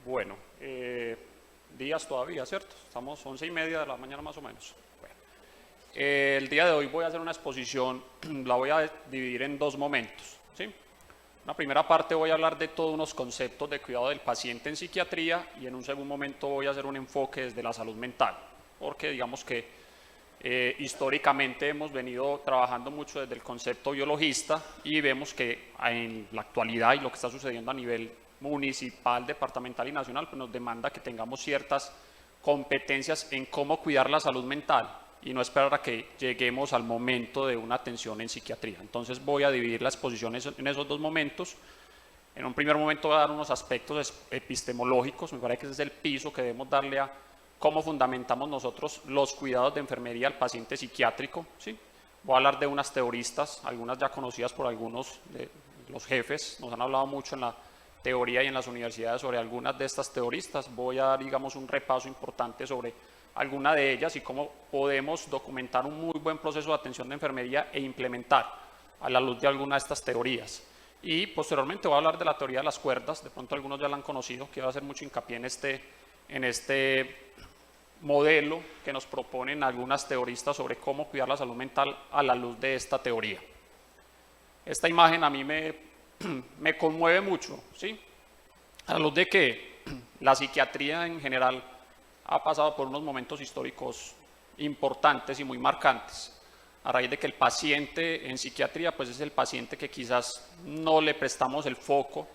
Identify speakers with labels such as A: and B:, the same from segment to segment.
A: Bueno, días todavía, ¿cierto? Estamos 11:30 de la mañana más o menos. Bueno, el día de hoy voy a hacer una exposición, la voy a dividir en dos momentos, ¿sí? En la primera parte voy a hablar de todos unos conceptos de cuidado del paciente en psiquiatría y en un segundo momento voy a hacer un enfoque desde la salud mental, porque digamos que históricamente hemos venido trabajando mucho desde el concepto biologista y vemos que en la actualidad y lo que está sucediendo a nivel municipal, departamental y nacional, pues nos demanda que tengamos ciertas competencias en cómo cuidar la salud mental y no esperar a que lleguemos al momento de una atención en psiquiatría. Entonces voy a dividir la exposición en esos dos momentos. En un primer momento voy a dar unos aspectos epistemológicos, me parece que ese es el piso que debemos darle a cómo fundamentamos nosotros los cuidados de enfermería al paciente psiquiátrico, ¿sí? Voy a hablar de unas teoristas, algunas ya conocidas por algunos de los jefes, nos han hablado mucho en la teoría y en las universidades sobre algunas de estas teoristas. Voy a dar, digamos, un repaso importante sobre alguna de ellas y cómo podemos documentar un muy buen proceso de atención de enfermería e implementar a la luz de alguna de estas teorías. Y posteriormente voy a hablar de la teoría de las cuerdas, de pronto algunos ya la han conocido, quiero hacer mucho hincapié en este modelo que nos proponen algunas teoristas sobre cómo cuidar la salud mental a la luz de esta teoría. Esta imagen a mí me conmueve mucho, ¿sí? A la luz de que la psiquiatría en general ha pasado por unos momentos históricos importantes y muy marcantes, a raíz de que el paciente en psiquiatría pues es el paciente que quizás no le prestamos el foco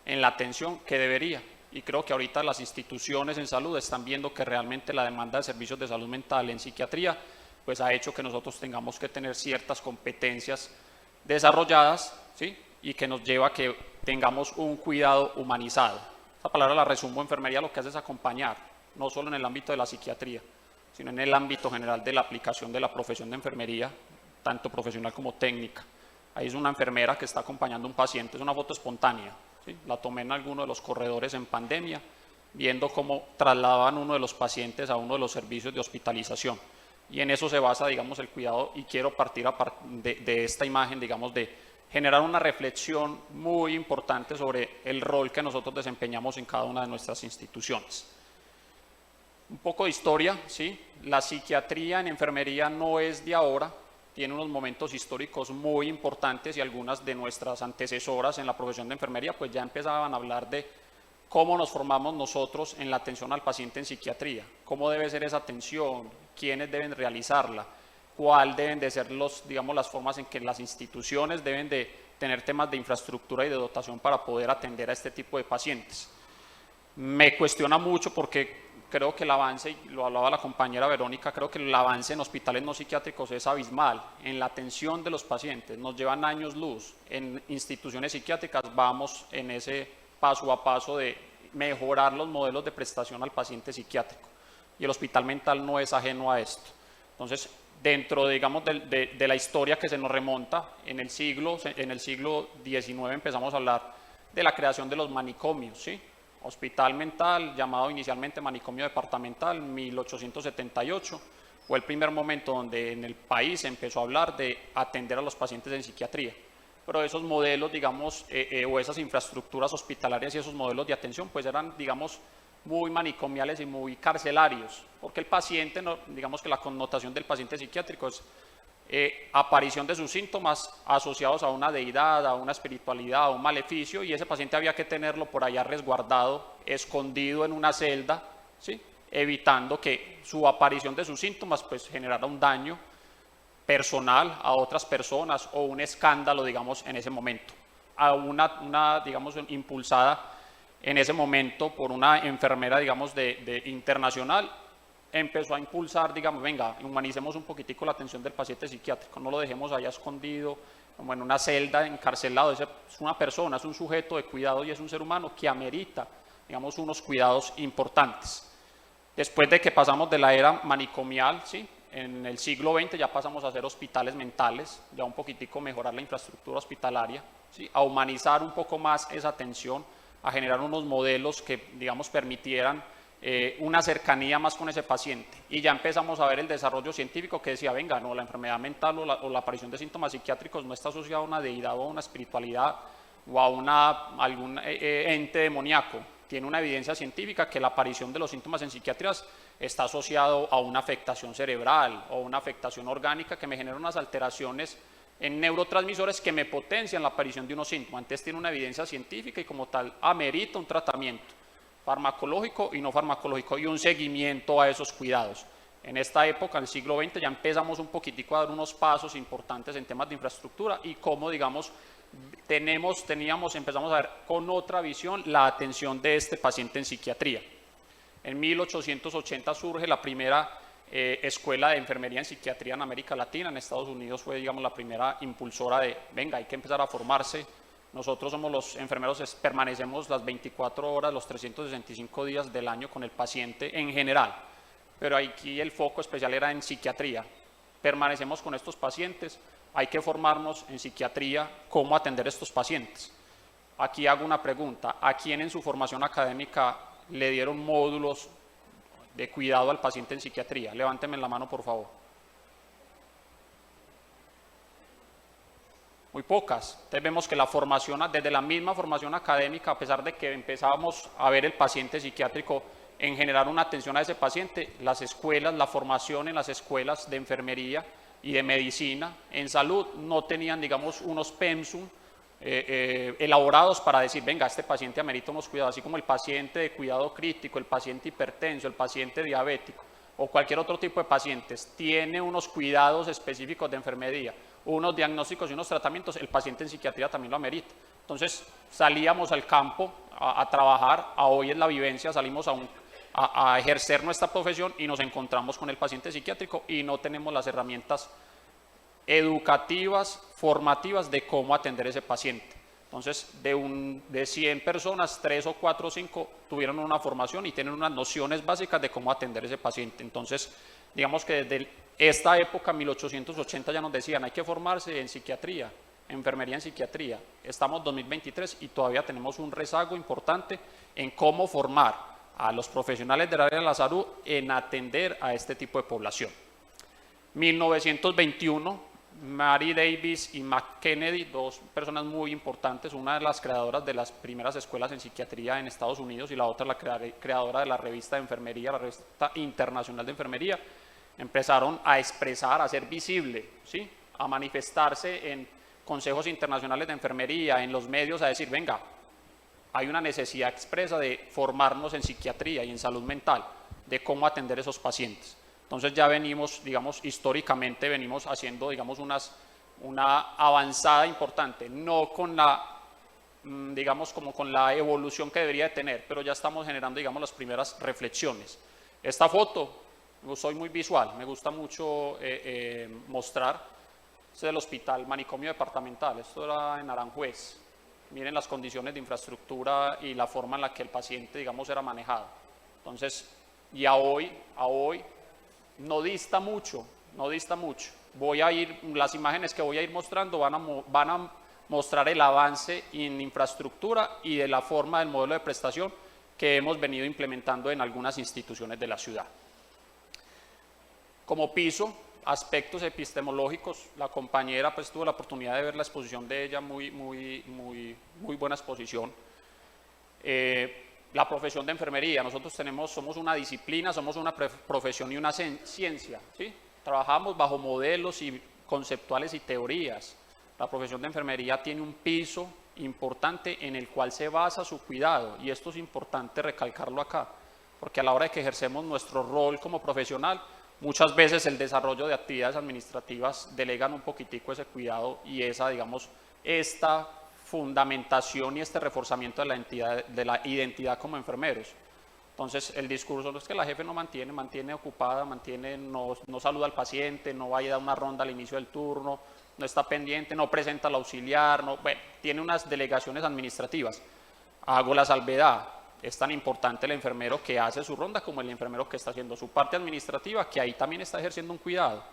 A: en la atención que debería. Y creo que ahorita las instituciones en salud están viendo que realmente la demanda de servicios de salud mental en psiquiatría pues ha hecho que nosotros tengamos que tener ciertas competencias desarrolladas, ¿sí? Y que nos lleva a que tengamos un cuidado humanizado. Esta palabra la resumo: enfermería lo que hace es acompañar, no solo en el ámbito de la psiquiatría, sino en el ámbito general de la aplicación de la profesión de enfermería, tanto profesional como técnica. Ahí es una enfermera que está acompañando a un paciente, es una foto espontánea. ¿Sí? La tomé en alguno de los corredores en pandemia, viendo cómo trasladaban uno de los pacientes a uno de los servicios de hospitalización. Y en eso se basa, digamos, el cuidado, y quiero partir de esta imagen, digamos, de generar una reflexión muy importante sobre el rol que nosotros desempeñamos en cada una de nuestras instituciones. Un poco de historia, ¿sí? La psiquiatría en enfermería no es de ahora, tiene unos momentos históricos muy importantes y algunas de nuestras antecesoras en la profesión de enfermería pues ya empezaban a hablar de cómo nos formamos nosotros en la atención al paciente en psiquiatría, cómo debe ser esa atención, quiénes deben realizarla, cuál deben de ser digamos, las formas en que las instituciones deben de tener temas de infraestructura y de dotación para poder atender a este tipo de pacientes. Me cuestiona mucho porque creo que el avance, y lo hablaba la compañera Verónica, creo que el avance en hospitales no psiquiátricos es abismal en la atención de los pacientes, nos llevan años luz. En instituciones psiquiátricas vamos en ese paso a paso de mejorar los modelos de prestación al paciente psiquiátrico y el hospital mental no es ajeno a esto. Entonces, dentro, digamos, de la historia que se nos remonta, en el siglo XIX empezamos a hablar de la creación de los manicomios, ¿sí? Hospital mental, llamado inicialmente manicomio departamental, 1878, fue el primer momento donde en el país se empezó a hablar de atender a los pacientes en psiquiatría. Pero esos modelos, digamos, o esas infraestructuras hospitalarias y esos modelos de atención, pues eran, digamos, muy manicomiales y muy carcelarios, porque el paciente, digamos que la connotación del paciente psiquiátrico es aparición de sus síntomas asociados a una deidad, a una espiritualidad, a un maleficio, y ese paciente había que tenerlo por allá resguardado, escondido en una celda, ¿sí? Evitando que su aparición de sus síntomas pues generara un daño personal a otras personas o un escándalo, digamos, en ese momento. A una digamos, impulsada en ese momento por una enfermera, digamos, de internacional, empezó a impulsar, digamos, venga, humanicemos un poquitico la atención del paciente psiquiátrico, no lo dejemos allá escondido, como en una celda, encarcelado. Es una persona, es un sujeto de cuidado y es un ser humano que amerita, digamos, unos cuidados importantes. Después de que pasamos de la era manicomial, ¿sí? En el siglo XX ya pasamos a hacer hospitales mentales, ya un poquitico mejorar la infraestructura hospitalaria, ¿sí? A humanizar un poco más esa atención, a generar unos modelos que, digamos, permitieran una cercanía más con ese paciente. Y ya empezamos a ver el desarrollo científico que decía, venga, no, la enfermedad mental o la aparición de síntomas psiquiátricos no está asociada a una deidad o a una espiritualidad o a algún ente demoníaco. tiene una evidencia científica que la aparición de los síntomas en psiquiatrías está asociado a una afectación cerebral o una afectación orgánica que me genera unas alteraciones en neurotransmisores que me potencian la aparición de unos síntomas. Entonces tiene una evidencia científica y como tal amerita un tratamiento farmacológico y no farmacológico y un seguimiento a esos cuidados. En esta época, en el siglo XX, ya empezamos un poquitico a dar unos pasos importantes en temas de infraestructura y cómo, digamos, empezamos a ver con otra visión la atención de este paciente en psiquiatría. En 1880 surge la primera escuela de enfermería en psiquiatría en América Latina. En Estados Unidos fue, digamos, la primera impulsora de, venga, hay que empezar a formarse. Nosotros somos los enfermeros, permanecemos las 24 horas, los 365 días del año con el paciente en general, pero aquí el foco especial era en psiquiatría. Permanecemos con estos pacientes, hay que formarnos en psiquiatría, cómo atender a estos pacientes. Aquí hago una pregunta, ¿a quién en su formación académica le dieron módulos de cuidado al paciente en psiquiatría? Levánteme la mano, por favor. Muy pocas. Entonces vemos que la formación, desde la misma formación académica, a pesar de que empezábamos a ver el paciente psiquiátrico en generar una atención a ese paciente, las escuelas, la formación en las escuelas de enfermería y de medicina en salud no tenían, digamos, unos pensum elaborados para decir, venga, este paciente amerita unos cuidados, así como el paciente de cuidado crítico, el paciente hipertenso, el paciente diabético o cualquier otro tipo de pacientes tiene unos cuidados específicos de enfermería, unos diagnósticos y unos tratamientos, el paciente en psiquiatría también lo amerita. Entonces salíamos al campo a trabajar, a hoy en la vivencia salimos a ejercer nuestra profesión y nos encontramos con el paciente psiquiátrico y no tenemos las herramientas educativas, formativas de cómo atender a ese paciente. Entonces, de 100 personas, 3 o 4 o 5 tuvieron una formación y tienen unas nociones básicas de cómo atender a ese paciente. Entonces, digamos que desde esta época, 1880, ya nos decían, hay que formarse en psiquiatría, enfermería en psiquiatría. Estamos en 2023 y todavía tenemos un rezago importante en cómo formar a los profesionales del área de la salud en atender a este tipo de población. 1921, Mary Davis y Mac Kennedy, dos personas muy importantes, una de las creadoras de las primeras escuelas en psiquiatría en Estados Unidos y la otra la creadora de la revista de enfermería, la revista internacional de enfermería, empezaron a expresar, a ser visible, ¿sí? A manifestarse en consejos internacionales de enfermería, en los medios, a decir, venga, hay una necesidad expresa de formarnos en psiquiatría y en salud mental, de cómo atender a esos pacientes. Entonces ya venimos, digamos, históricamente venimos haciendo, digamos, una avanzada importante, no con la, digamos, como con la evolución que debería de tener, pero ya estamos generando, digamos, las primeras reflexiones. Esta foto, soy muy visual, me gusta mucho mostrar, es del hospital Manicomio Departamental, esto era en Aranjuez. Miren las condiciones de infraestructura y la forma en la que el paciente, digamos, era manejado. Entonces, y a hoy no dista mucho. Las imágenes que voy a ir mostrando van a mostrar el avance en infraestructura y de la forma del modelo de prestación que hemos venido implementando en algunas instituciones de la ciudad. Como piso, aspectos epistemológicos, la compañera pues tuvo la oportunidad de ver la exposición de ella, muy buena exposición. La profesión de enfermería, nosotros somos una disciplina, somos una profesión y una ciencia, ¿sí? Trabajamos bajo modelos y conceptuales y teorías. La profesión de enfermería tiene un piso importante en el cual se basa su cuidado, y esto es importante recalcarlo acá, porque a la hora de que ejercemos nuestro rol como profesional, muchas veces el desarrollo de actividades administrativas delegan un poquitico ese cuidado y esa, digamos, esta fundamentación y este reforzamiento de la identidad como enfermeros. Entonces el discurso no es que la jefe no mantiene ocupada, no saluda al paciente, no va a ir a una ronda al inicio del turno, no está pendiente, no presenta al auxiliar, bueno, tiene unas delegaciones administrativas. Hago la salvedad, es tan importante el enfermero que hace su ronda como el enfermero que está haciendo su parte administrativa, que ahí también está ejerciendo un cuidado.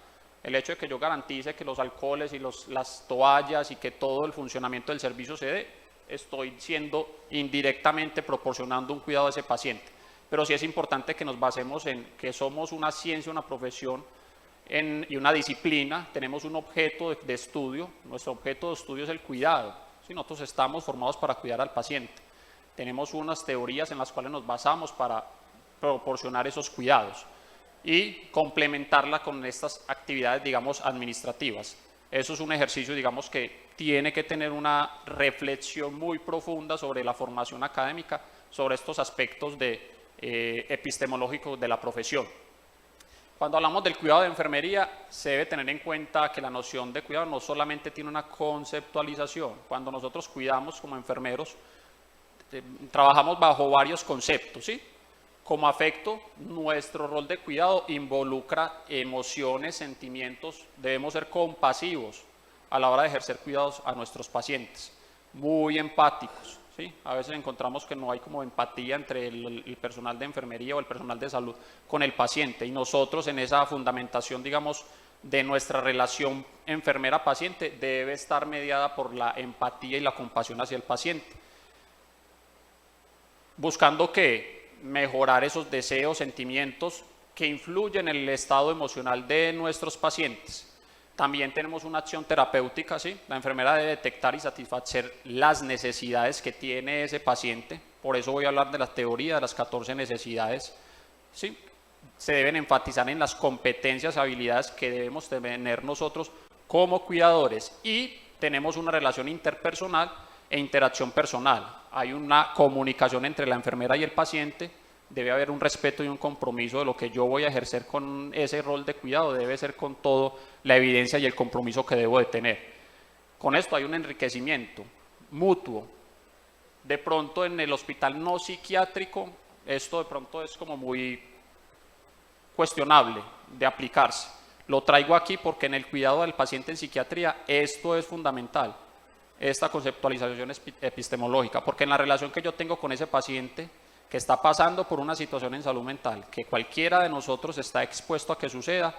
A: El hecho de que yo garantice que los alcoholes y las toallas y que todo el funcionamiento del servicio se dé, estoy siendo indirectamente proporcionando un cuidado a ese paciente. Pero sí es importante que nos basemos en que somos una ciencia, una profesión y una disciplina, tenemos un objeto de estudio, nuestro objeto de estudio es el cuidado, ¿sí? Nosotros estamos formados para cuidar al paciente. Tenemos unas teorías en las cuales nos basamos para proporcionar esos cuidados y complementarla con estas actividades, digamos, administrativas. Eso es un ejercicio, digamos, que tiene que tener una reflexión muy profunda sobre la formación académica, sobre estos aspectos epistemológicos de la profesión. Cuando hablamos del cuidado de enfermería, se debe tener en cuenta que la noción de cuidado no solamente tiene una conceptualización. Cuando nosotros cuidamos como enfermeros, trabajamos bajo varios conceptos, ¿sí? Como afecto, nuestro rol de cuidado involucra emociones, sentimientos, debemos ser compasivos a la hora de ejercer cuidados a nuestros pacientes, muy empáticos, ¿sí? A veces encontramos que no hay como empatía entre el personal de enfermería o el personal de salud con el paciente, y nosotros en esa fundamentación, digamos, de nuestra relación enfermera-paciente debe estar mediada por la empatía y la compasión hacia el paciente, buscando que mejorar esos deseos, sentimientos que influyen en el estado emocional de nuestros pacientes. También tenemos una acción terapéutica, ¿sí? La enfermera debe detectar y satisfacer las necesidades que tiene ese paciente. Por eso voy a hablar de la teoría de las 14 necesidades, ¿sí? Se deben enfatizar en las competencias, habilidades que debemos tener nosotros como cuidadores, y tenemos una relación interpersonal e interacción personal. Hay una comunicación entre la enfermera y el paciente, debe haber un respeto y un compromiso de lo que yo voy a ejercer con ese rol de cuidado, debe ser con todo la evidencia y el compromiso que debo de tener. Con esto hay un enriquecimiento mutuo. De pronto en el hospital no psiquiátrico, esto de pronto es como muy cuestionable de aplicarse. Lo traigo aquí porque en el cuidado del paciente en psiquiatría esto es fundamental, esta conceptualización epistemológica, porque en la relación que yo tengo con ese paciente que está pasando por una situación en salud mental, que cualquiera de nosotros está expuesto a que suceda,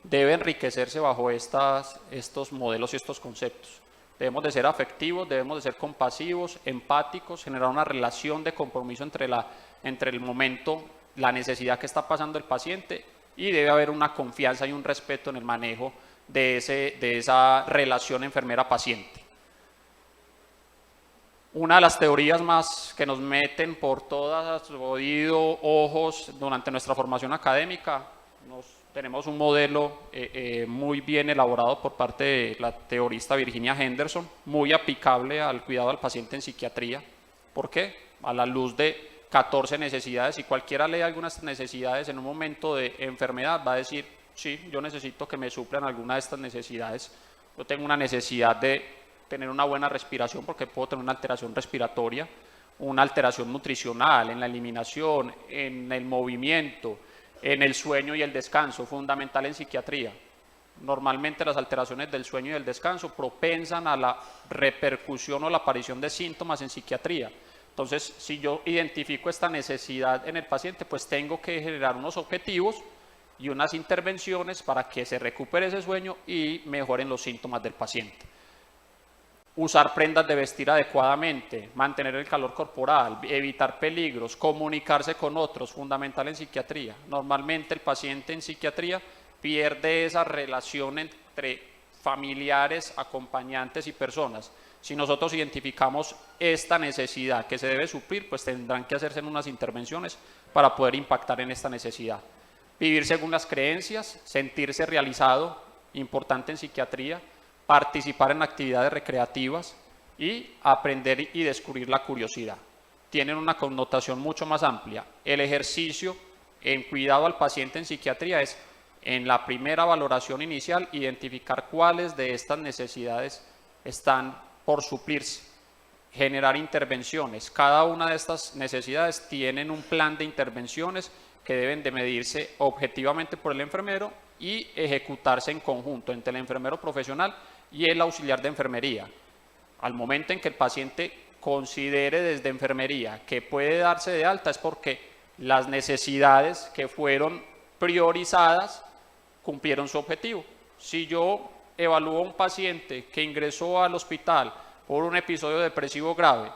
A: debe enriquecerse bajo estos modelos y estos conceptos. Debemos de ser afectivos, debemos de ser compasivos, empáticos, generar una relación de compromiso entre el momento, la necesidad que está pasando el paciente, y debe haber una confianza y un respeto en el manejo de esa relación enfermera-paciente. Una de las teorías más que nos meten por todas oídos, ojos durante nuestra formación académica, tenemos un modelo muy bien elaborado por parte de la teorista Virginia Henderson, muy aplicable al cuidado al paciente en psiquiatría. ¿Por qué? A la luz de 14 necesidades, y cualquiera lee algunas necesidades en un momento de enfermedad va a decir, sí, yo necesito que me suplan alguna de estas necesidades. Yo tengo una necesidad de tener una buena respiración porque puedo tener una alteración respiratoria, una alteración nutricional, en la eliminación, en el movimiento, en el sueño y el descanso, fundamental en psiquiatría. Normalmente las alteraciones del sueño y del descanso propensan a la repercusión o la aparición de síntomas en psiquiatría. Entonces, si yo identifico esta necesidad en el paciente, pues tengo que generar unos objetivos y unas intervenciones para que se recupere ese sueño y mejoren los síntomas del paciente. Usar prendas de vestir adecuadamente, mantener el calor corporal, evitar peligros, comunicarse con otros, fundamental en psiquiatría. Normalmente el paciente en psiquiatría pierde esa relación entre familiares, acompañantes y personas. Si nosotros identificamos esta necesidad que se debe suplir, pues tendrán que hacerse unas intervenciones para poder impactar en esta necesidad. Vivir según las creencias, sentirse realizado, importante en psiquiatría, participar en actividades recreativas y aprender y descubrir la curiosidad. Tienen una connotación mucho más amplia. El ejercicio en cuidado al paciente en psiquiatría es, en la primera valoración inicial, identificar cuáles de estas necesidades están por suplirse, generar intervenciones. Cada una de estas necesidades tienen un plan de intervenciones que deben de medirse objetivamente por el enfermero y ejecutarse en conjunto entre el enfermero profesional y el auxiliar de enfermería. Al momento en que el paciente considere desde enfermería que puede darse de alta es porque las necesidades que fueron priorizadas cumplieron su objetivo. Si yo evalúo a un paciente que ingresó al hospital por un episodio depresivo grave,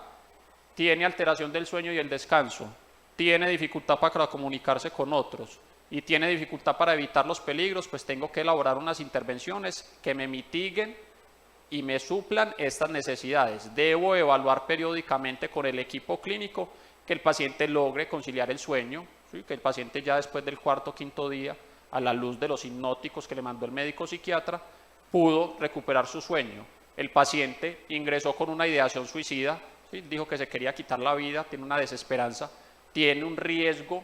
A: tiene alteración del sueño y el descanso, tiene dificultad para comunicarse con otros y tiene dificultad para evitar los peligros, pues tengo que elaborar unas intervenciones que me mitiguen y me suplan estas necesidades. Debo evaluar periódicamente con el equipo clínico que el paciente logre conciliar el sueño, ¿sí? Que el paciente ya después del cuarto o quinto día, a la luz de los hipnóticos que le mandó el médico psiquiatra, pudo recuperar su sueño. El paciente ingresó con una ideación suicida, ¿sí? Dijo que se quería quitar la vida, tiene una desesperanza, tiene un riesgo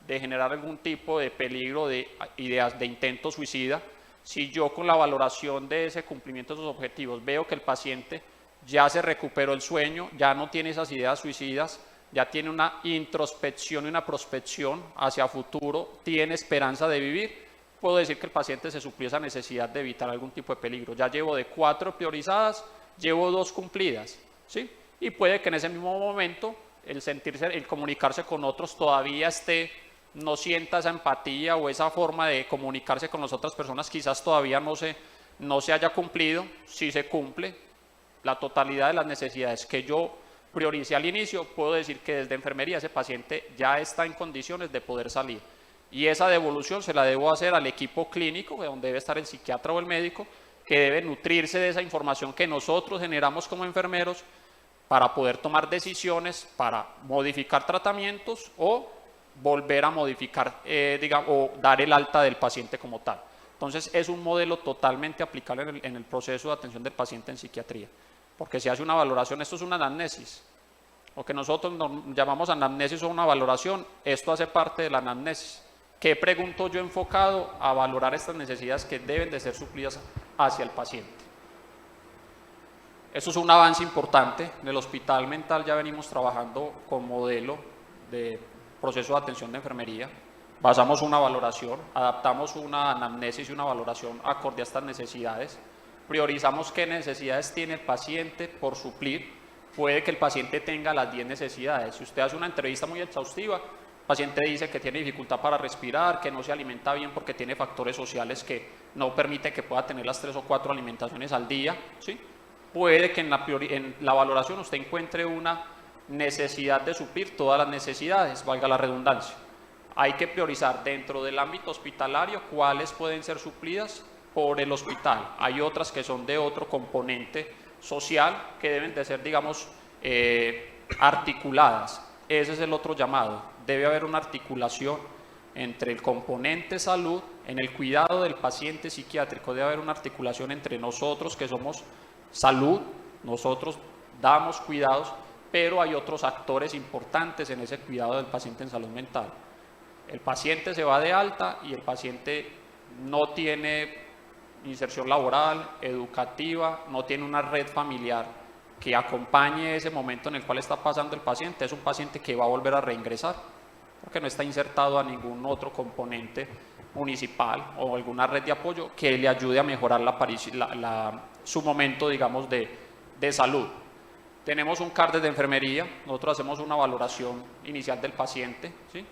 A: de generar algún tipo de peligro de ideas de intento suicida. Si yo con la valoración de ese cumplimiento de esos objetivos veo que el paciente ya se recuperó el sueño, ya no tiene esas ideas suicidas, ya tiene una introspección y una prospección hacia futuro, tiene esperanza de vivir, puedo decir que el paciente se suplió esa necesidad de evitar algún tipo de peligro. Ya llevo de 4 priorizadas, llevo 2 cumplidas, ¿sí? Y puede que en ese mismo momento el sentirse, el comunicarse con otros todavía no sienta esa empatía o esa forma de comunicarse con las otras personas, quizás todavía no se haya cumplido. Si se cumple la totalidad de las necesidades que yo prioricé al inicio, puedo decir que desde enfermería ese paciente ya está en condiciones de poder salir. Y esa devolución se la debo hacer al equipo clínico, donde debe estar el psiquiatra o el médico, que debe nutrirse de esa información que nosotros generamos como enfermeros para poder tomar decisiones, para modificar tratamientos o volver a modificar, o dar el alta del paciente como tal. Entonces es un modelo totalmente aplicable en el proceso de atención del paciente en psiquiatría, porque se hace una valoración. Esto es una anamnesis, lo que nosotros llamamos anamnesis o una valoración. Esto hace parte de la anamnesis. ¿Qué pregunto yo enfocado a valorar estas necesidades que deben de ser suplidas hacia el paciente? Esto es un avance importante. En el hospital mental ya venimos trabajando con modelo de proceso de atención de enfermería. Basamos una valoración, adaptamos una anamnesis y una valoración acorde a estas necesidades. Priorizamos qué necesidades tiene el paciente por suplir. Puede que el paciente tenga las 10 necesidades. Si usted hace una entrevista muy exhaustiva, el paciente dice que tiene dificultad para respirar, que no se alimenta bien porque tiene factores sociales que no permiten que pueda tener las 3 o 4 alimentaciones al día, ¿sí? Puede que en la valoración usted encuentre una necesidad de suplir todas las necesidades, valga la redundancia. Hay que priorizar dentro del ámbito hospitalario cuáles pueden ser suplidas por el hospital. Hay otras que son de otro componente social que deben de ser, digamos, articuladas. Ese es el otro llamado. Debe haber una articulación entre el componente salud, en el cuidado del paciente psiquiátrico, debe haber una articulación entre nosotros que somos salud, nosotros damos cuidados, pero hay otros actores importantes en ese cuidado del paciente en salud mental. El paciente se va de alta y el paciente no tiene inserción laboral, educativa, no tiene una red familiar que acompañe ese momento en el cual está pasando el paciente. Es un paciente que va a volver a reingresar porque no está insertado a ningún otro componente municipal o alguna red de apoyo que le ayude a mejorar su momento, digamos, de salud. Tenemos un CARDES de enfermería. Nosotros hacemos una valoración inicial del paciente, ¿sí?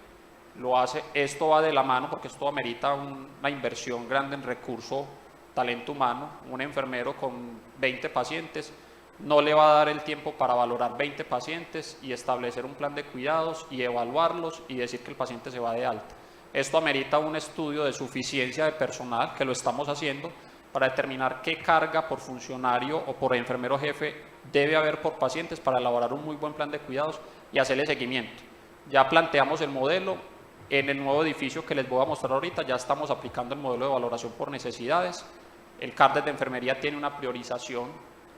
A: Esto va de la mano porque esto amerita una inversión grande en recurso, talento humano. Un enfermero con 20 pacientes no le va a dar el tiempo para valorar 20 pacientes y establecer un plan de cuidados y evaluarlos y decir que el paciente se va de alta. Esto amerita un estudio de suficiencia de personal, que lo estamos haciendo, para determinar qué carga por funcionario o por enfermero jefe debe haber por pacientes para elaborar un muy buen plan de cuidados y hacerle seguimiento. Ya planteamos el modelo. En el nuevo edificio que les voy a mostrar ahorita ya estamos aplicando el modelo de valoración por necesidades. El CARDES de enfermería tiene una priorización,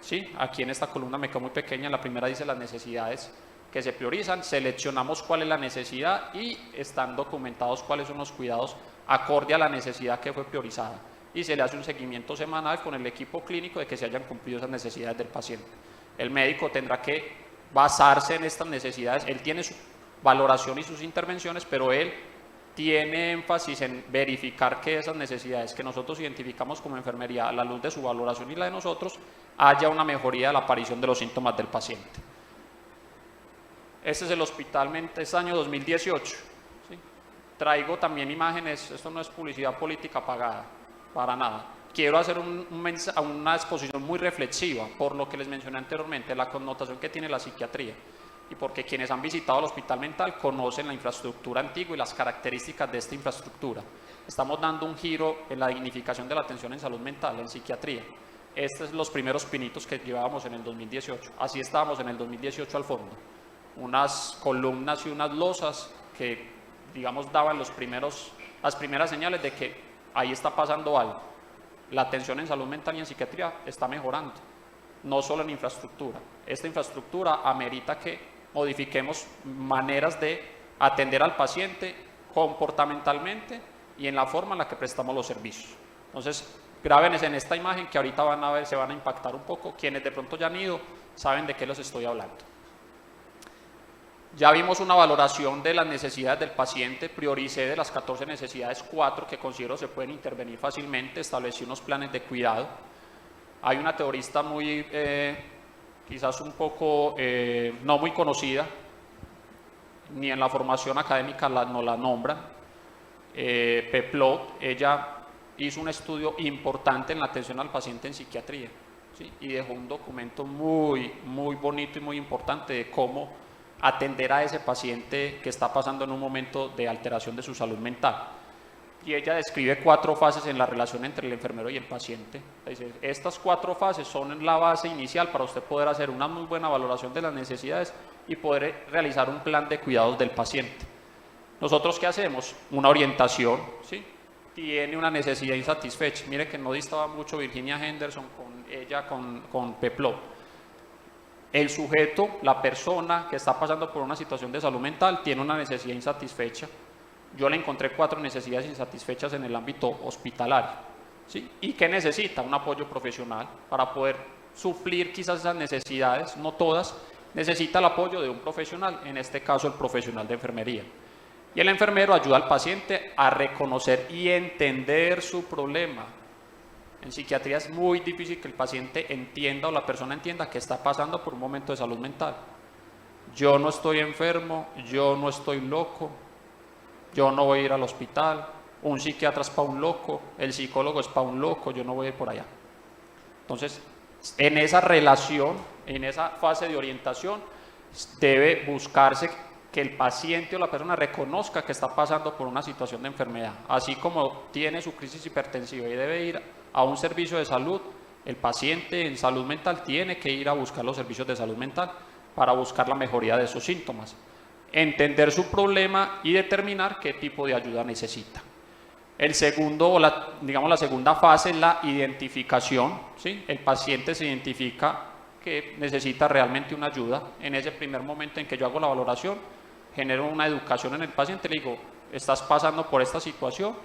A: ¿sí? Aquí en esta columna me quedó muy pequeña, la primera dice las necesidades que se priorizan, seleccionamos cuál es la necesidad y están documentados cuáles son los cuidados acorde a la necesidad que fue priorizada. Y se le hace un seguimiento semanal con el equipo clínico de que se hayan cumplido esas necesidades del paciente. El médico tendrá que basarse en estas necesidades. Él tiene su valoración y sus intervenciones, pero él tiene énfasis en verificar que esas necesidades que nosotros identificamos como enfermería a la luz de su valoración y la de nosotros, haya una mejoría de la aparición de los síntomas del paciente. Este es el hospital, este año 2018. ¿Sí? Traigo también imágenes, esto no es publicidad política pagada, para nada. Quiero hacer una exposición muy reflexiva por lo que les mencioné anteriormente, la connotación que tiene la psiquiatría. Y porque quienes han visitado el hospital mental conocen la infraestructura antigua y las características de esta infraestructura. Estamos dando un giro en la dignificación de la atención en salud mental, en psiquiatría. Estos son los primeros pinitos que llevábamos en el 2018. Así estábamos en el 2018 al fondo. Unas columnas y unas losas que, digamos, daban las primeras señales de que ahí está pasando algo. La atención en salud mental y en psiquiatría está mejorando, no solo en infraestructura. Esta infraestructura amerita que modifiquemos maneras de atender al paciente comportamentalmente y en la forma en la que prestamos los servicios. Entonces, grábense en esta imagen que ahorita van a ver, se van a impactar un poco. Quienes de pronto ya han ido saben de qué les estoy hablando. Ya vimos una valoración de las necesidades del paciente, prioricé de las 14 necesidades 4 que considero se pueden intervenir fácilmente, establecí unos planes de cuidado. Hay una teorista muy, quizás un poco no muy conocida, ni en la formación académica no la nombra, Peplot. Ella hizo un estudio importante en la atención al paciente en psiquiatría, ¿sí? Y dejó un documento muy bonito y muy importante de cómo atender a ese paciente que está pasando en un momento de alteración de su salud mental. Y ella describe 4 fases en la relación entre el enfermero y el paciente. Dice, estas 4 fases son la base inicial para usted poder hacer una muy buena valoración de las necesidades y poder realizar un plan de cuidados del paciente. ¿Nosotros qué hacemos? Una orientación, ¿sí? Tiene una necesidad insatisfecha. Mire que no distaba mucho Virginia Henderson con Peplot. El sujeto, la persona que está pasando por una situación de salud mental, tiene una necesidad insatisfecha. Yo le encontré 4 necesidades insatisfechas en el ámbito hospitalario, ¿sí? ¿Y qué necesita? Un apoyo profesional para poder suplir quizás esas necesidades, no todas. Necesita el apoyo de un profesional, en este caso el profesional de enfermería. Y el enfermero ayuda al paciente a reconocer y entender su problema. En psiquiatría es muy difícil que el paciente entienda o la persona entienda que está pasando por un momento de salud mental. Yo no estoy enfermo, yo no estoy loco, yo no voy a ir al hospital, un psiquiatra es para un loco, el psicólogo es para un loco, yo no voy a ir por allá. Entonces, en esa relación, en esa fase de orientación, debe buscarse que el paciente o la persona reconozca que está pasando por una situación de enfermedad. Así como tiene su crisis hipertensiva y debe ir a un servicio de salud, el paciente en salud mental tiene que ir a buscar los servicios de salud mental para buscar la mejoría de sus síntomas, entender su problema y determinar qué tipo de ayuda necesita. El segundo, la segunda fase es la identificación, ¿sí? El paciente se identifica que necesita realmente una ayuda. En ese primer momento en que yo hago la valoración, genero una educación en el paciente, le digo, estás pasando por esta situación,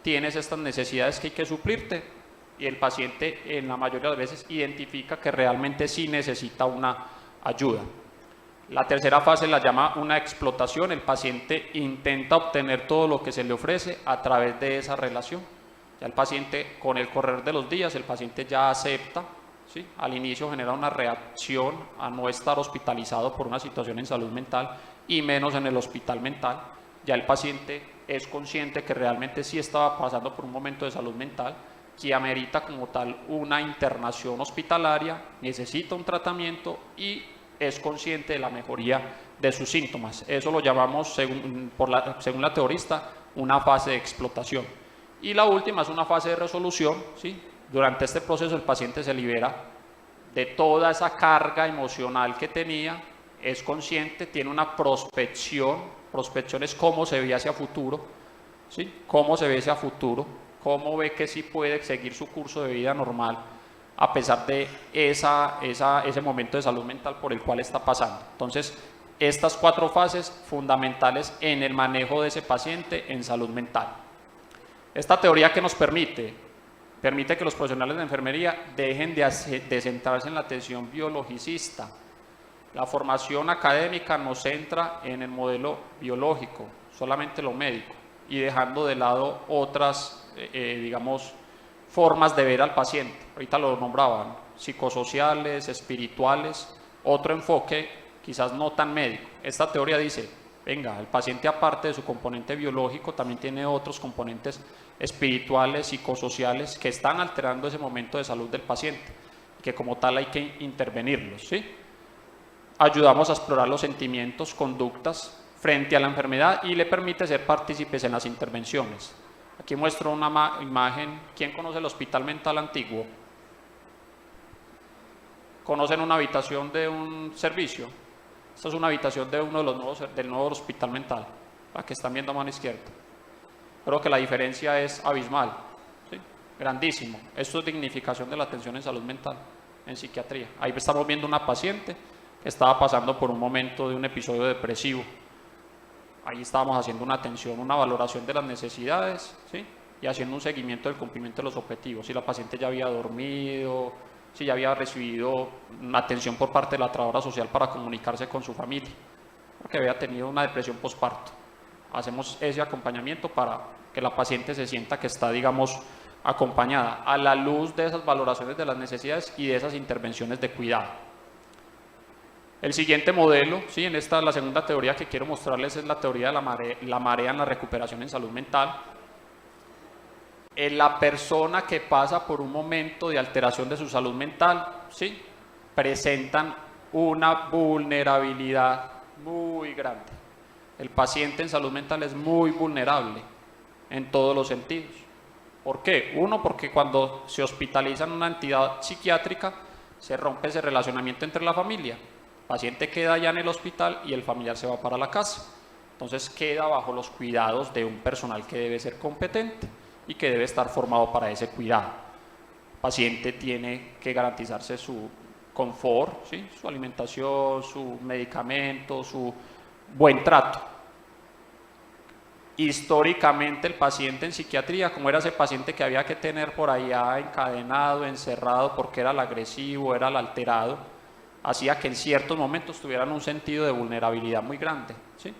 A: tienes estas necesidades que hay que suplirte, y el paciente en la mayoría de las veces identifica que realmente sí necesita una ayuda. La tercera fase la llama una explotación. El paciente intenta obtener todo lo que se le ofrece a través de esa relación. Ya el paciente, con el correr de los días, el paciente ya acepta, ¿sí? Al inicio genera una reacción a no estar hospitalizado por una situación en salud mental y menos en el hospital mental. Ya el paciente es consciente que realmente sí estaba pasando por un momento de salud mental, que amerita como tal una internación hospitalaria, necesita un tratamiento y es consciente de la mejoría de sus síntomas. Eso lo llamamos, según la teorista, una fase de explotación. Y la última es una fase de resolución, ¿sí? Durante este proceso el paciente se libera de toda esa carga emocional que tenía, es consciente, tiene una prospección es cómo se ve hacia futuro, ¿sí? Cómo se ve hacia futuro, cómo ve que sí puede seguir su curso de vida normal a pesar de ese momento de salud mental por el cual está pasando. Entonces, estas 4 fases fundamentales en el manejo de ese paciente en salud mental. Esta teoría que nos permite que los profesionales de enfermería dejen de centrarse en la atención biologicista. La formación académica nos centra en el modelo biológico, solamente lo médico, y dejando de lado otras, formas de ver al paciente. Ahorita lo nombraban, psicosociales, espirituales, otro enfoque quizás no tan médico. Esta teoría dice, venga, el paciente aparte de su componente biológico también tiene otros componentes espirituales, psicosociales que están alterando ese momento de salud del paciente, que como tal hay que intervenirlos, ¿sí? Ayudamos a explorar los sentimientos, conductas frente a la enfermedad y le permite ser partícipes en las intervenciones. Aquí muestro una imagen. ¿Quién conoce el Hospital Mental Antiguo? ¿Conocen una habitación de un servicio? Esta es una habitación de uno de los nuevos, del nuevo hospital mental, la que están viendo a mano izquierda. Creo que la diferencia es abismal, ¿sí? Grandísimo. Esto es dignificación de la atención en salud mental, en psiquiatría. Ahí estamos viendo una paciente que estaba pasando por un momento de un episodio depresivo. Ahí estábamos haciendo una atención, una valoración de las necesidades, ¿sí? Y haciendo un seguimiento del cumplimiento de los objetivos. Si la paciente ya había dormido, si ya había recibido atención por parte de la trabajadora social para comunicarse con su familia, porque había tenido una depresión postparto. Hacemos ese acompañamiento para que la paciente se sienta que está, digamos, acompañada a la luz de esas valoraciones de las necesidades y de esas intervenciones de cuidado. El siguiente modelo, ¿sí? En esta, la segunda teoría que quiero mostrarles es la teoría de la marea en la recuperación en salud mental. En la persona que pasa por un momento de alteración de su salud mental, ¿sí? Presentan una vulnerabilidad muy grande. El paciente en salud mental es muy vulnerable en todos los sentidos. ¿Por qué? Uno, porque cuando se hospitaliza en una entidad psiquiátrica, se rompe ese relacionamiento entre la familia. El paciente queda ya en el hospital y el familiar se va para la casa. Entonces queda bajo los cuidados de un personal que debe ser competente y que debe estar formado para ese cuidado. El paciente tiene que garantizarse su confort, ¿sí? Su alimentación, su medicamento, su buen trato. Históricamente el paciente en psiquiatría, como era ese paciente que había que tener por allá encadenado, encerrado porque era el agresivo, era el alterado, hacía que en ciertos momentos tuvieran un sentido de vulnerabilidad muy grande, ¿sí?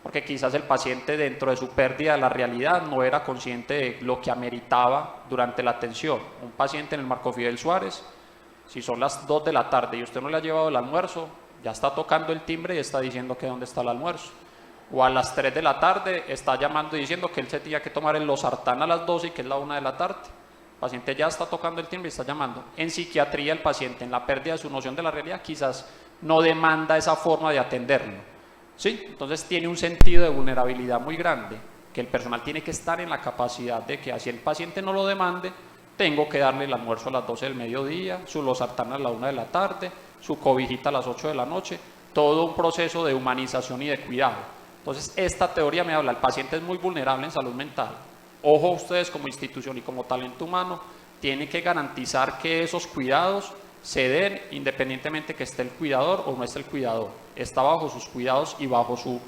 A: Porque quizás el paciente dentro de su pérdida de la realidad no era consciente de lo que ameritaba durante la atención. Un paciente en el Marco Fidel Suárez, si son las 2 de la tarde y usted no le ha llevado el almuerzo, ya está tocando el timbre y está diciendo que dónde está el almuerzo. O a las 3 de la tarde está llamando y diciendo que él se tenía que tomar el losartán a las 12 y que es la 1 de la tarde. El paciente ya está tocando el timbre y está llamando. En psiquiatría el paciente en la pérdida de su noción de la realidad quizás no demanda esa forma de atenderlo, ¿sí? Entonces tiene un sentido de vulnerabilidad muy grande, que el personal tiene que estar en la capacidad de que así el paciente no lo demande, tengo que darle el almuerzo a las 12 del mediodía, su losartán a la 1 de la tarde, su cobijita a las 8 de la noche, todo un proceso de humanización y de cuidado. Entonces esta teoría me habla, el paciente es muy vulnerable en salud mental. Ojo, ustedes como institución y como talento humano tienen que garantizar que esos cuidados se den independientemente que esté el cuidador o no esté el cuidador. Está bajo sus cuidados y bajo su,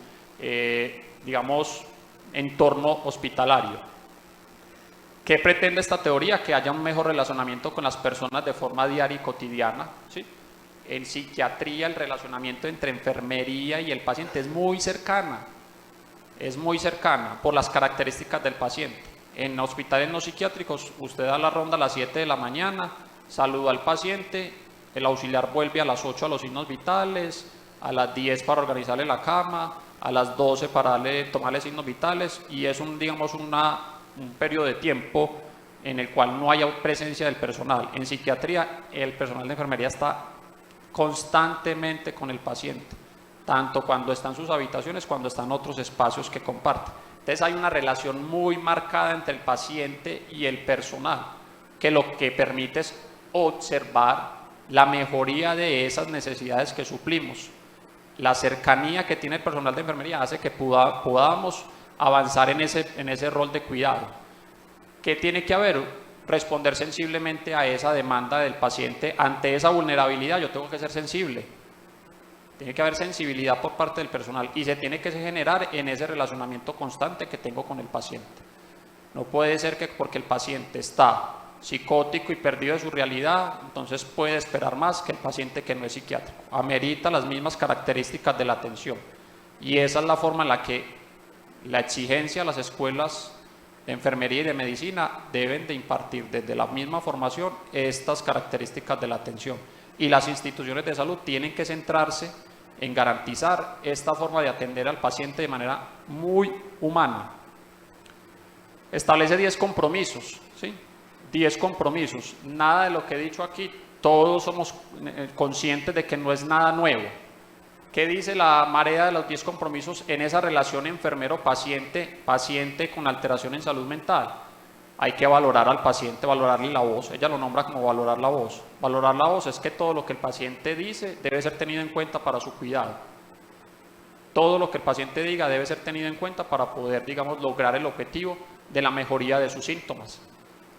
A: digamos, entorno hospitalario. ¿Qué pretende esta teoría? Que haya un mejor relacionamiento con las personas de forma diaria y cotidiana, ¿sí? En psiquiatría el relacionamiento entre enfermería y el paciente es muy cercana por las características del paciente. En hospitales no psiquiátricos usted da la ronda a las 7 de la mañana, saluda al paciente, el auxiliar vuelve a las 8 a los signos vitales, a las 10 para organizarle la cama, a las 12 para tomarle signos vitales y es un periodo de tiempo en el cual no haya presencia del personal. En psiquiatría el personal de enfermería está constantemente con el paciente, tanto cuando está en sus habitaciones, cuando está en otros espacios que comparte. Entonces hay una relación muy marcada entre el paciente y el personal, que lo que permite es observar la mejoría de esas necesidades que suplimos. La cercanía que tiene el personal de enfermería hace que podamos avanzar en ese rol de cuidado. ¿Qué tiene que haber? Responder sensiblemente a esa demanda del paciente. Ante esa vulnerabilidad yo tengo que ser sensible. Tiene que haber sensibilidad por parte del personal y se tiene que generar en ese relacionamiento constante que tengo con el paciente. No puede ser que porque el paciente está psicótico y perdido de su realidad, entonces puede esperar más que el paciente que no es psiquiátrico. Amerita las mismas características de la atención. Y esa es la forma en la que la exigencia a las escuelas de enfermería y de medicina deben de impartir desde la misma formación estas características de la atención. Y las instituciones de salud tienen que centrarse en garantizar esta forma de atender al paciente de manera muy humana. Establece 10 compromisos, ¿sí? 10 compromisos. Nada de lo que he dicho aquí, todos somos conscientes de que no es nada nuevo. ¿Qué dice la marea de los 10 compromisos en esa relación enfermero-paciente, paciente con alteración en salud mental? hay que valorar al paciente, valorarle la voz. Ella lo nombra como valorar la voz. Valorar la voz es que todo lo que el paciente dice debe ser tenido en cuenta para su cuidado. Todo lo que el paciente diga debe ser tenido en cuenta para poder, digamos, lograr el objetivo de la mejoría de sus síntomas.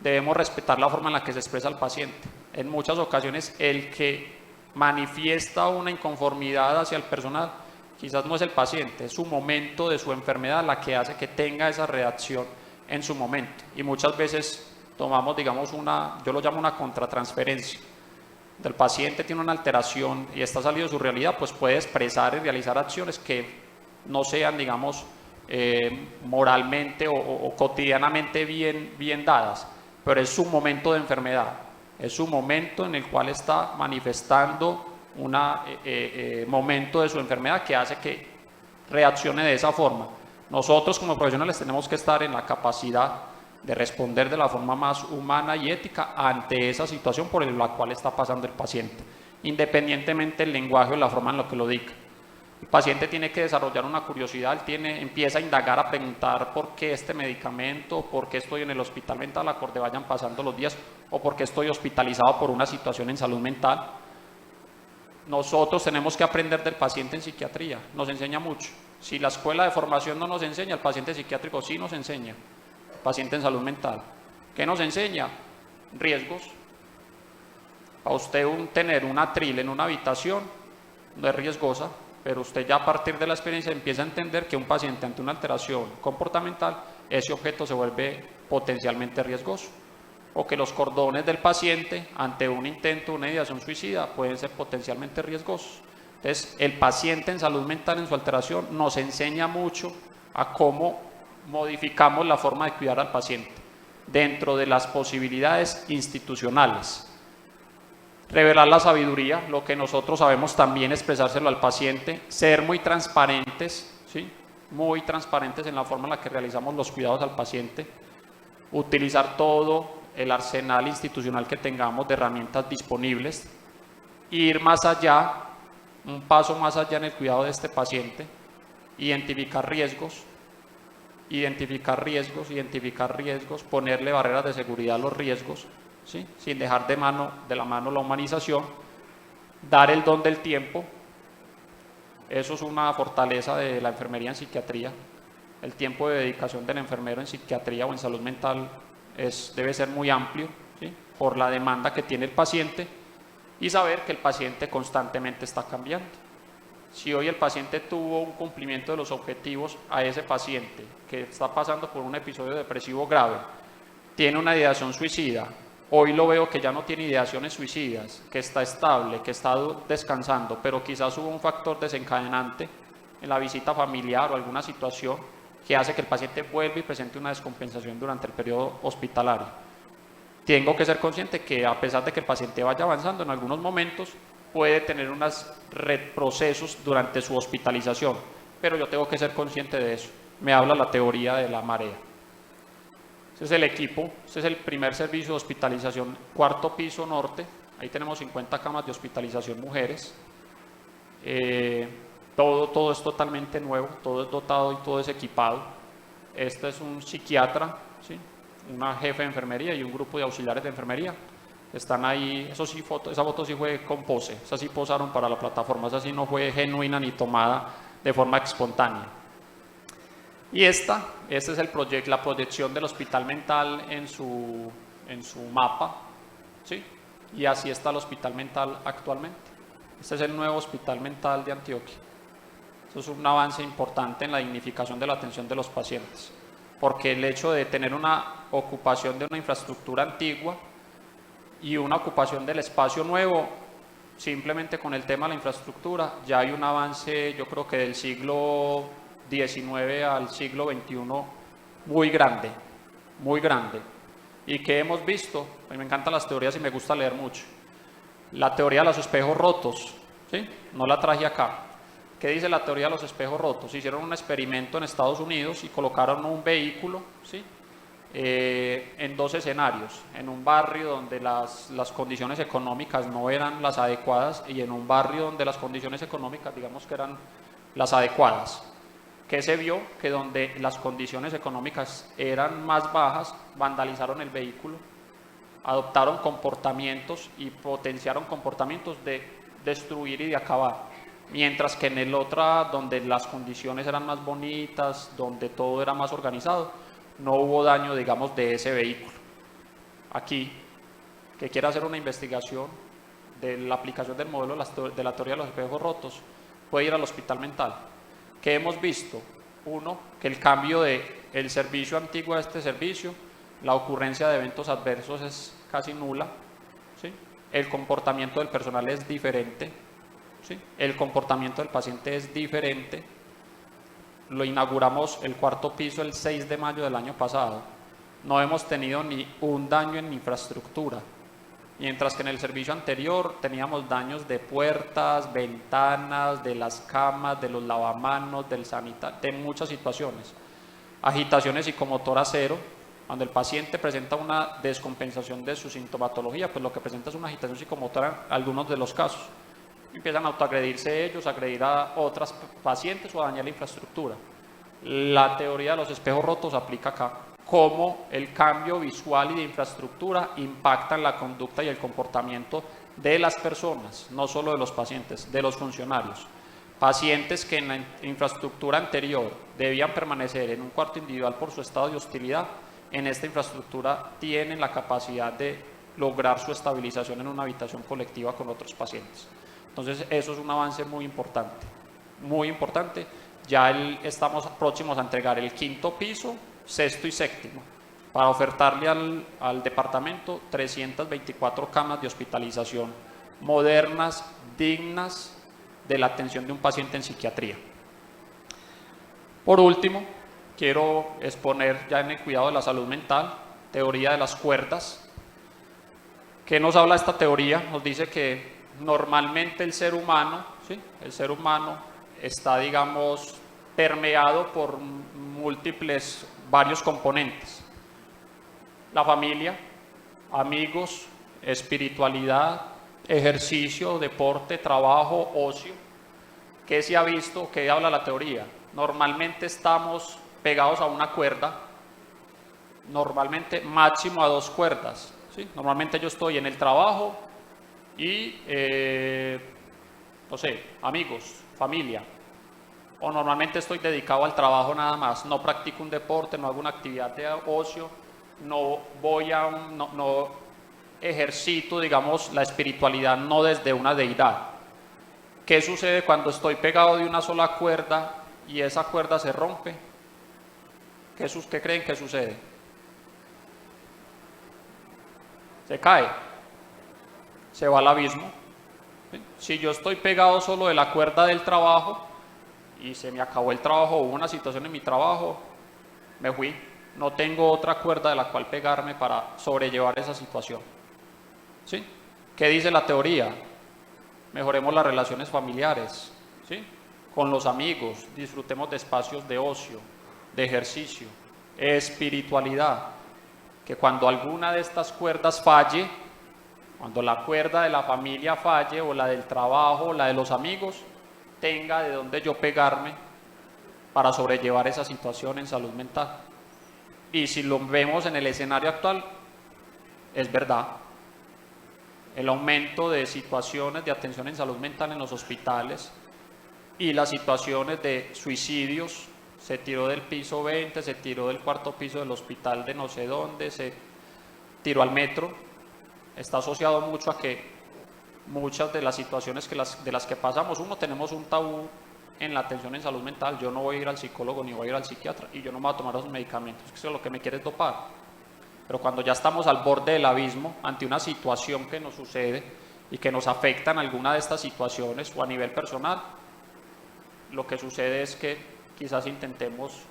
A: Debemos respetar la forma en la que se expresa el paciente. En muchas ocasiones el que manifiesta una inconformidad hacia el personal quizás no es el paciente, es su momento de su enfermedad la que hace que tenga esa reacción en su momento. Y muchas veces tomamos, digamos, yo lo llamo una contratransferencia. El paciente tiene una alteración y está salido de su realidad, pues puede expresar y realizar acciones que no sean, digamos, moralmente o cotidianamente bien dadas, pero es su momento de enfermedad, es su momento en el cual está manifestando un momento de su enfermedad que hace que reaccione de esa forma. Nosotros como profesionales tenemos que estar en la capacidad de responder de la forma más humana y ética ante esa situación por la cual está pasando el paciente, independientemente del lenguaje o la forma en la que lo diga. El paciente tiene que desarrollar una curiosidad, empieza a indagar, a preguntar por qué este medicamento, por qué estoy en el hospital mental acorde vayan pasando los días, o por qué estoy hospitalizado por una situación en salud mental. Nosotros tenemos que aprender del paciente en psiquiatría, nos enseña mucho. Si la escuela de formación no nos enseña, el paciente psiquiátrico sí nos enseña. El paciente en salud mental, ¿qué nos enseña? Riesgos. Para usted tener un atril en una habitación no es riesgosa, pero usted ya a partir de la experiencia empieza a entender que un paciente ante una alteración comportamental, ese objeto se vuelve potencialmente riesgoso, o que los cordones del paciente ante un intento, una ideación suicida, pueden ser potencialmente riesgosos. Entonces, el paciente en salud mental en su alteración nos enseña mucho a cómo modificamos la forma de cuidar al paciente dentro de las posibilidades institucionales. Revelar la sabiduría, lo que nosotros sabemos también expresárselo al paciente, ser muy transparentes, ¿sí? Muy transparentes en la forma en la que realizamos los cuidados al paciente, utilizar todo el arsenal institucional que tengamos de herramientas disponibles, ir más allá, un paso más allá en el cuidado de este paciente, identificar riesgos, ponerle barreras de seguridad a los riesgos, ¿sí? Sin dejar de la mano la humanización, dar el don del tiempo. Eso es una fortaleza de la enfermería en psiquiatría. El tiempo de dedicación del enfermero en psiquiatría o en salud mental debe ser muy amplio, ¿sí? Por la demanda que tiene el paciente, y saber que el paciente constantemente está cambiando. Si hoy el paciente tuvo un cumplimiento de los objetivos, a ese paciente que está pasando por un episodio depresivo grave, tiene una ideación suicida, hoy lo veo que ya no tiene ideaciones suicidas, que está estable, que está descansando, pero quizás hubo un factor desencadenante en la visita familiar o alguna situación que hace que el paciente vuelva y presente una descompensación durante el periodo hospitalario. Tengo que ser consciente que a pesar de que el paciente vaya avanzando, en algunos momentos puede tener unos retrocesos durante su hospitalización, pero yo tengo que ser consciente de eso. Me habla la teoría de la marea. Este es el equipo, este es el primer servicio de hospitalización, cuarto piso norte. Ahí tenemos 50 camas de hospitalización mujeres. Todo es totalmente nuevo, todo es dotado y todo es equipado. Este es un psiquiatra, ¿sí? Una jefe de enfermería y un grupo de auxiliares de enfermería. Están ahí, esa foto sí fue con pose, esa sí posaron para la plataforma, esa sí no fue genuina ni tomada de forma espontánea. Y esta es la proyección del hospital mental en su mapa, ¿sí? Y así está el hospital mental actualmente. Este es el nuevo hospital mental de Antioquia. Eso es un avance importante en la dignificación de la atención de los pacientes, porque el hecho de tener una ocupación de una infraestructura antigua y una ocupación del espacio nuevo, simplemente con el tema de la infraestructura, ya hay un avance, yo creo que del siglo XIX al siglo XXI muy grande, muy grande. ¿Y qué hemos visto? A mí me encantan las teorías y me gusta leer mucho. La teoría de los espejos rotos, ¿sí? No la traje acá. ¿Qué dice la teoría de los espejos rotos? Hicieron un experimento en Estados Unidos y colocaron un vehículo, ¿sí? En dos escenarios, en un barrio donde las condiciones económicas no eran las adecuadas y en un barrio donde las condiciones económicas, digamos que eran las adecuadas. ¿Qué se vio? Que donde las condiciones económicas eran más bajas, vandalizaron el vehículo, adoptaron comportamientos y potenciaron comportamientos de destruir y de acabar. Mientras que en el otro, donde las condiciones eran más bonitas, donde todo era más organizado, no hubo daño, digamos, de ese vehículo. Aquí, que quiera hacer una investigación de la aplicación del modelo de la teoría de los espejos rotos, puede ir al hospital mental. ¿Qué hemos visto? Uno, que el cambio del servicio antiguo a este servicio, la ocurrencia de eventos adversos es casi nula, ¿sí? El comportamiento del personal es diferente, ¿sí? El comportamiento del paciente es diferente. Lo inauguramos el cuarto piso el 6 de mayo del año pasado. No hemos tenido ni un daño en infraestructura, mientras que en el servicio anterior teníamos daños de puertas, ventanas, de las camas, de los lavamanos, del sanitario, de muchas situaciones. Agitaciones psicomotora cero. Cuando el paciente presenta una descompensación de su sintomatología, pues lo que presenta es una agitación psicomotora en algunos de los casos. Empiezan a autoagredirse ellos, a agredir a otras pacientes o a dañar la infraestructura. La teoría de los espejos rotos aplica acá. Cómo el cambio visual y de infraestructura impacta en la conducta y el comportamiento de las personas, no solo de los pacientes, de los funcionarios. Pacientes que en la infraestructura anterior debían permanecer en un cuarto individual por su estado de hostilidad, en esta infraestructura tienen la capacidad de lograr su estabilización en una habitación colectiva con otros pacientes. Entonces eso es un avance muy importante, muy importante. Ya estamos próximos a entregar el quinto piso, sexto y séptimo, para ofertarle al departamento 324 camas de hospitalización modernas, dignas de la atención de un paciente en psiquiatría. Por último, quiero exponer ya en el cuidado de la salud mental, teoría de las cuerdas. ¿Qué nos habla esta teoría? Nos dice que normalmente el ser humano, ¿sí? El ser humano está, digamos, permeado por varios componentes. La familia, amigos, espiritualidad, ejercicio, deporte, trabajo, ocio. ¿Qué se ha visto? ¿Qué habla la teoría? Normalmente estamos pegados a una cuerda, normalmente máximo a 2 cuerdas, ¿sí? Normalmente yo estoy en el trabajo y, no sé, amigos, familia, o normalmente estoy dedicado al trabajo nada más, no practico un deporte, no hago una actividad de ocio, no voy a no ejercito, digamos, la espiritualidad no desde una deidad. ¿Qué sucede cuando estoy pegado de una sola cuerda y esa cuerda se rompe? ¿Qué creen que sucede? Se cae, se va al abismo. ¿Sí? Si yo estoy pegado solo de la cuerda del trabajo y se me acabó el trabajo, hubo una situación en mi trabajo, me fui, no tengo otra cuerda de la cual pegarme para sobrellevar esa situación. ¿Sí? ¿Qué dice la teoría? Mejoremos las relaciones familiares, ¿sí? Con los amigos, disfrutemos de espacios de ocio, de ejercicio, espiritualidad, que cuando alguna de estas cuerdas falle, cuando la cuerda de la familia falle, o la del trabajo, o la de los amigos, tenga de dónde yo pegarme para sobrellevar esa situación en salud mental. Y si lo vemos en el escenario actual, es verdad. El aumento de situaciones de atención en salud mental en los hospitales y las situaciones de suicidios, se tiró del piso 20, se tiró del cuarto piso del hospital de no sé dónde, se tiró al metro, está asociado mucho a que muchas de las situaciones de las que pasamos, tenemos un tabú en la atención en salud mental. Yo no voy a ir al psicólogo ni voy a ir al psiquiatra y yo no me voy a tomar esos medicamentos, que eso es lo que me quiere dopar. Pero cuando ya estamos al borde del abismo, ante una situación que nos sucede y que nos afecta en alguna de estas situaciones o a nivel personal, lo que sucede es que quizás intentemos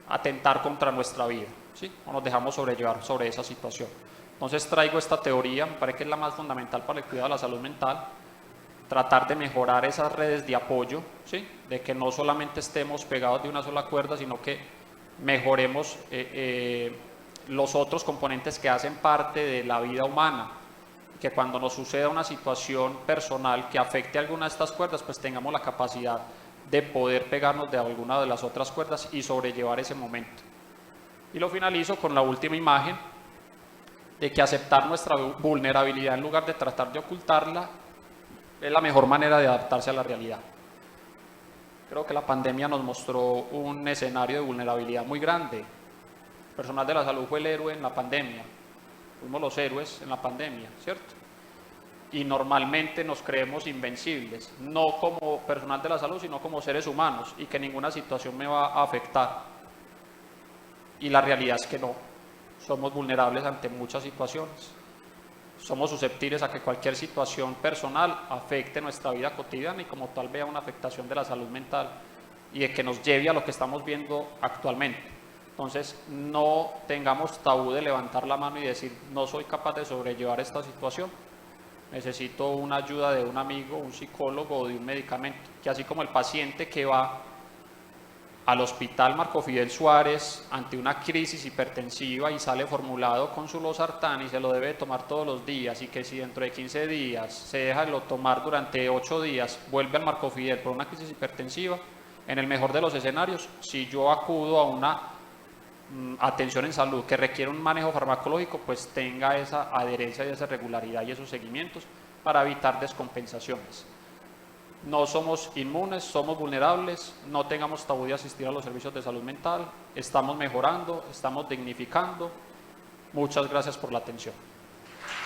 A: atentar contra nuestra vida, ¿sí? O nos dejamos sobrellevar sobre esa situación. Entonces traigo esta teoría, me parece que es la más fundamental para el cuidado de la salud mental, tratar de mejorar esas redes de apoyo, ¿sí? De que no solamente estemos pegados de una sola cuerda, sino que mejoremos los otros componentes que hacen parte de la vida humana, que cuando nos suceda una situación personal que afecte alguna de estas cuerdas, pues tengamos la capacidad de poder pegarnos de alguna de las otras cuerdas y sobrellevar ese momento. Y lo finalizo con la última imagen de que aceptar nuestra vulnerabilidad en lugar de tratar de ocultarla es la mejor manera de adaptarse a la realidad. Creo que la pandemia nos mostró un escenario de vulnerabilidad muy grande. El personal de la salud fue el héroe en la pandemia, fuimos los héroes en la pandemia, ¿cierto? Y normalmente nos creemos invencibles, no como personal de la salud, sino como seres humanos, y que ninguna situación me va a afectar. Y la realidad es que no, somos vulnerables ante muchas situaciones. Somos susceptibles a que cualquier situación personal afecte nuestra vida cotidiana y como tal vea una afectación de la salud mental y de que nos lleve a lo que estamos viendo actualmente. Entonces, no tengamos tabú de levantar la mano y decir, no soy capaz de sobrellevar esta situación, necesito una ayuda de un amigo, un psicólogo o de un medicamento, que así como el paciente que va al hospital Marco Fidel Suárez ante una crisis hipertensiva y sale formulado con su losartán y se lo debe tomar todos los días, y que si dentro de 15 días se deja de lo tomar durante 8 días, vuelve al Marco Fidel por una crisis hipertensiva, en el mejor de los escenarios, si yo acudo a una atención en salud que requiere un manejo farmacológico, pues tenga esa adherencia y esa regularidad y esos seguimientos para evitar descompensaciones. No somos inmunes, somos vulnerables, no tengamos tabú de asistir a los servicios de salud mental, estamos mejorando, estamos dignificando. Muchas gracias por la atención.